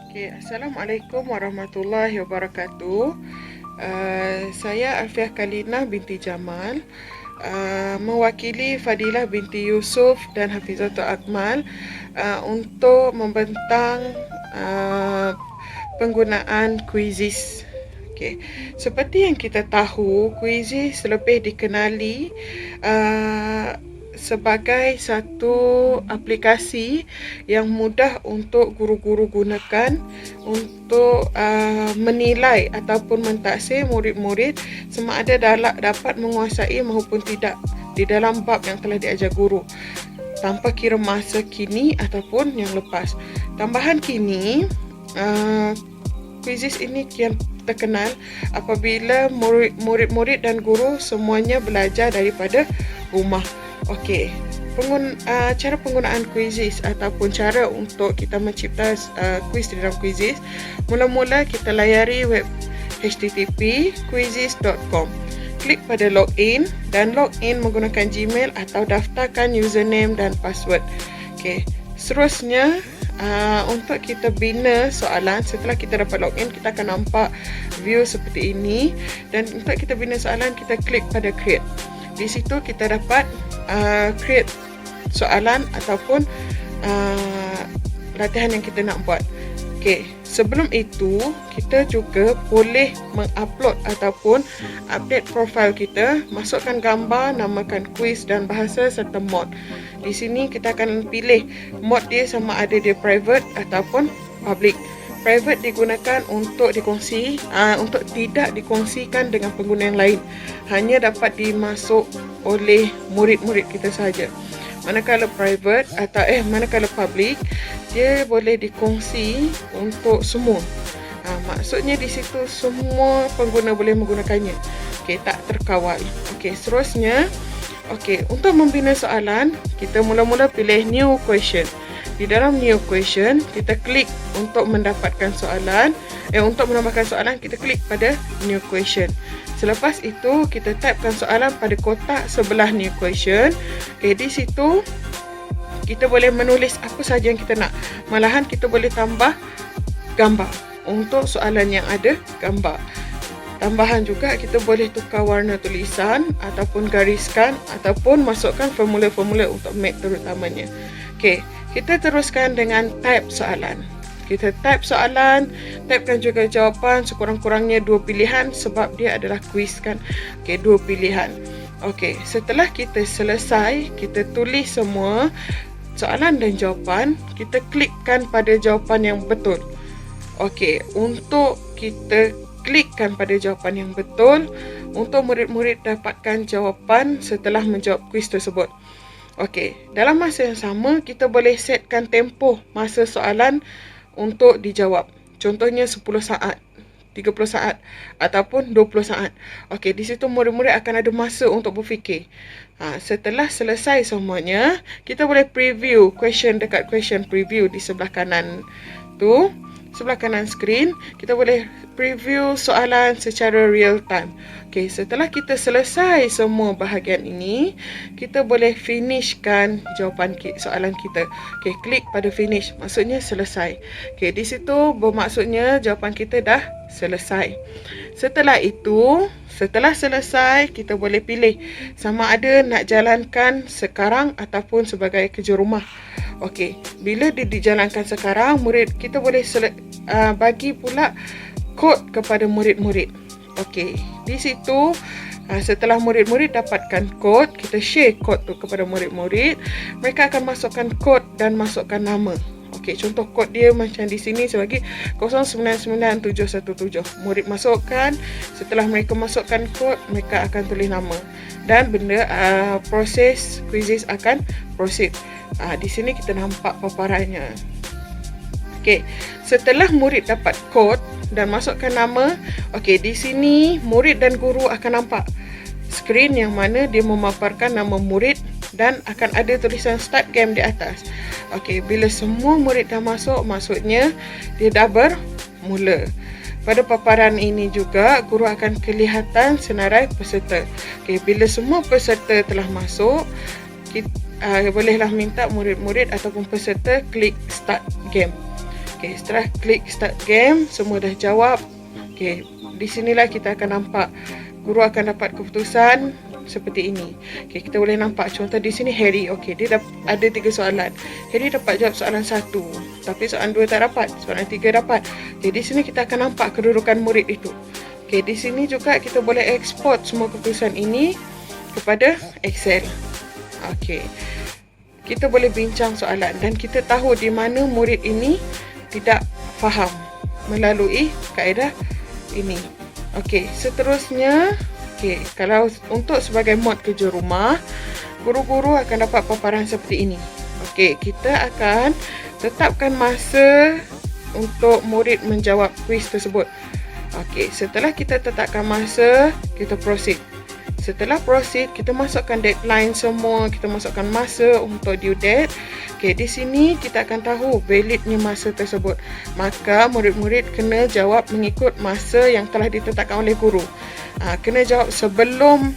Okay, Assalamualaikum warahmatullahi wabarakatuh. Saya Alfiah Kalina binti Jamal, mewakili Fadilah binti Yusuf dan Hafizatul Akmal untuk membentang penggunaan Quizizz. Okay. Seperti yang kita tahu, Quizizz lebih dikenali sebagai satu aplikasi yang mudah untuk guru-guru gunakan untuk menilai ataupun mentaksir murid-murid sama ada dapat menguasai maupun tidak di dalam bab yang telah diajar guru, tanpa kira masa kini ataupun yang lepas. Tambahan kini, Quizizz ini kian terkenal apabila murid-murid dan guru semuanya belajar daripada rumah. Okey, cara penggunaan Quizizz ataupun cara untuk kita mencipta quiz di dalam Quizizz, mula-mula kita layari web http quizizz.com. Klik pada login dan login menggunakan Gmail atau daftarkan username dan password. Okey, seterusnya untuk kita bina soalan, setelah kita dapat login, kita akan nampak view seperti ini, dan untuk kita bina soalan, kita klik pada create. Di situ kita dapat create soalan ataupun latihan yang kita nak buat. Okey, sebelum itu kita juga boleh mengupload ataupun update profil kita, masukkan gambar, namakan quiz dan bahasa serta mod. Di sini kita akan pilih mod dia sama ada dia private ataupun public. Private digunakan untuk dikongsi, untuk tidak dikongsikan dengan pengguna yang lain. Hanya dapat dimasuk oleh murid-murid kita sahaja. Manakala private atau manakala public, dia boleh dikongsi untuk semua. Maksudnya di situ semua pengguna boleh menggunakannya. Okey, tak terkawal. Okey, seterusnya, untuk membina soalan, kita mula-mula pilih new question. Di dalam new question, kita klik untuk mendapatkan soalan. Untuk menambahkan soalan, kita klik pada new question. Selepas itu, kita typekan soalan pada kotak sebelah new question. Di situ, kita boleh menulis apa sahaja yang kita nak. Malahan kita boleh tambah gambar untuk soalan yang ada gambar. Tambahan juga, kita boleh tukar warna tulisan ataupun gariskan ataupun masukkan formula-formula untuk math terutamanya. Okey, kita teruskan dengan type soalan. Kita type soalan, typekan juga jawapan, sekurang-kurangnya 2 pilihan sebab dia adalah quiz kan. Okey, 2 pilihan. Okey, setelah kita selesai, kita tulis semua soalan dan jawapan, kita klikkan pada jawapan yang betul. Okey, untuk kita klikkan pada jawapan yang betul, untuk murid-murid dapatkan jawapan setelah menjawab kuis tersebut. Okey, dalam masa yang sama, kita boleh setkan tempoh masa soalan untuk dijawab. Contohnya 10 saat, 30 saat ataupun 20 saat. Okey, di situ murid-murid akan ada masa untuk berfikir. Setelah selesai semuanya, kita boleh preview question dekat question preview di sebelah kanan tu. Sebelah kanan skrin, kita boleh preview soalan secara real time. Okey, setelah kita selesai semua bahagian ini, kita boleh finishkan jawapan soalan kita. Okey, klik pada finish, maksudnya selesai. Okey, di situ bermaksudnya jawapan kita dah selesai. Setelah itu, setelah selesai, kita boleh pilih sama ada nak jalankan sekarang ataupun sebagai kerja rumah. Okey, bila dia dijalankan sekarang, murid kita boleh bagi pula kod kepada murid-murid. Okey, di situ setelah murid-murid dapatkan kod, kita share kod tu kepada murid-murid. Mereka akan masukkan kod dan masukkan nama. Okey, contoh kod dia macam di sini sebagai 099717. Murid masukkan, setelah mereka masukkan kod, mereka akan tulis nama dan benda proses Quizizz akan proceed. Di sini kita nampak paparannya. Okey, setelah murid dapat kod dan masukkan nama, okey, di sini murid dan guru akan nampak skrin yang mana dia memaparkan nama murid dan akan ada tulisan start game di atas. Okey, bila semua murid dah masuk, maksudnya dia dah bermula. Pada paparan ini juga, guru akan kelihatan senarai peserta. Okey, bila semua peserta telah masuk, kita bolehlah minta murid-murid ataupun peserta klik start game. Okey, setelah klik start game, semua dah jawab. Okey, di sinilah kita akan nampak guru akan dapat keputusan seperti ini. Okey, kita boleh nampak contoh di sini Harry. Okey, dia ada 3 soalan. Harry dapat jawab soalan 1, tapi soalan 2 tak dapat, soalan 3 dapat. Okey, di sini kita akan nampak kedudukan murid itu. Okey, di sini juga kita boleh ekspor semua keputusan ini kepada Excel. Okey, kita boleh bincang soalan dan kita tahu di mana murid ini tidak faham melalui kaedah ini. Okey, seterusnya, okey, kalau untuk sebagai mod kerja rumah, guru-guru akan dapat paparan seperti ini. Okey, kita akan tetapkan masa untuk murid menjawab kuis tersebut. Okey, setelah kita tetapkan masa, kita proceed. Setelah proceed, kita masukkan deadline semua, kita masukkan masa untuk due date. Okey, di sini kita akan tahu validnya masa tersebut. Maka murid-murid kena jawab mengikut masa yang telah ditetapkan oleh guru. Kena jawab sebelum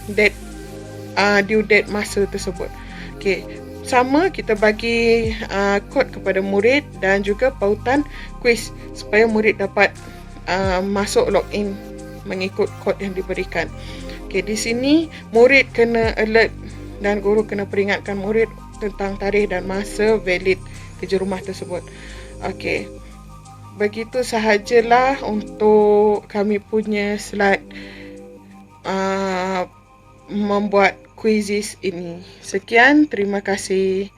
due date masa tersebut. Okey, sama kita bagi kod kepada murid dan juga pautan kuis supaya murid dapat masuk login mengikut kod yang diberikan. Okey, di sini murid kena alert dan guru kena peringatkan murid tentang tarikh dan masa valid kerja rumah tersebut. Okey, begitu sahajalah untuk kami punya slide membuat quizzes ini. Sekian, terima kasih.